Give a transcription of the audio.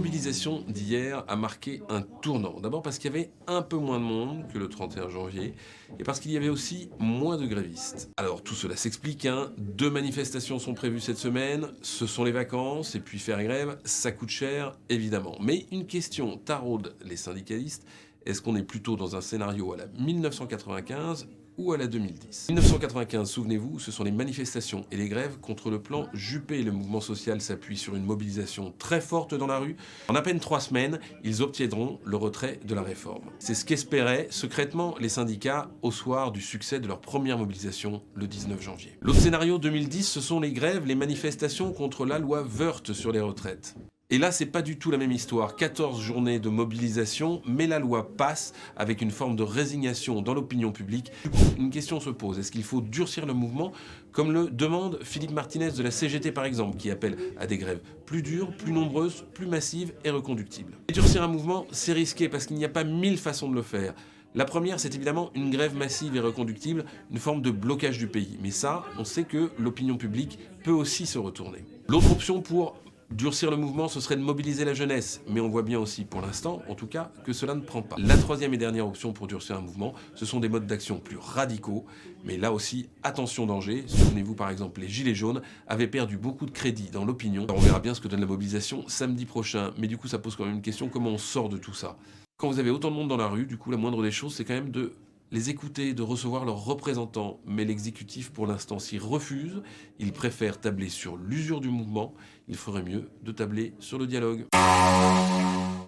mobilisation d'hier a marqué un tournant. D'abord parce qu'il y avait un peu moins de monde que le 31 janvier et parce qu'il y avait aussi moins de grévistes. Alors tout cela s'explique, hein. 2 manifestations sont prévues cette semaine, ce sont les vacances et puis faire grève, ça coûte cher évidemment. Mais une question taraude les syndicalistes, est-ce qu'on est plutôt dans un scénario à la 1995 ou à la 2010. 1995, souvenez-vous, ce sont les manifestations et les grèves contre le plan Juppé. Le mouvement social s'appuie sur une mobilisation très forte dans la rue. En à peine 3 semaines, ils obtiendront le retrait de la réforme. C'est ce qu'espéraient secrètement les syndicats au soir du succès de leur première mobilisation le 19 janvier. L'autre scénario 2010, ce sont les grèves, les manifestations contre la loi Woerth sur les retraites. Et là, c'est pas du tout la même histoire. 14 journées de mobilisation, mais la loi passe avec une forme de résignation dans l'opinion publique. Du coup, une question se pose. Est-ce qu'il faut durcir le mouvement, comme le demande Philippe Martinez de la CGT par exemple, qui appelle à des grèves plus dures, plus nombreuses, plus massives et reconductibles. Et durcir un mouvement, c'est risqué parce qu'il n'y a pas 1000 façons de le faire. La première, c'est évidemment une grève massive et reconductible, une forme de blocage du pays. Mais ça, on sait que l'opinion publique peut aussi se retourner. L'autre option pour durcir le mouvement, ce serait de mobiliser la jeunesse, mais on voit bien aussi, pour l'instant, en tout cas, que cela ne prend pas. La troisième et dernière option pour durcir un mouvement, ce sont des modes d'action plus radicaux, mais là aussi, attention danger. Souvenez-vous par exemple, les Gilets jaunes avaient perdu beaucoup de crédit dans l'opinion. On verra bien ce que donne la mobilisation samedi prochain, mais du coup ça pose quand même une question, comment on sort de tout ça? Quand vous avez autant de monde dans la rue, du coup la moindre des choses, c'est quand même de les écouter, de recevoir leurs représentants. Mais l'exécutif, pour l'instant, s'y refuse. Il préfère tabler sur l'usure du mouvement. Il ferait mieux de tabler sur le dialogue.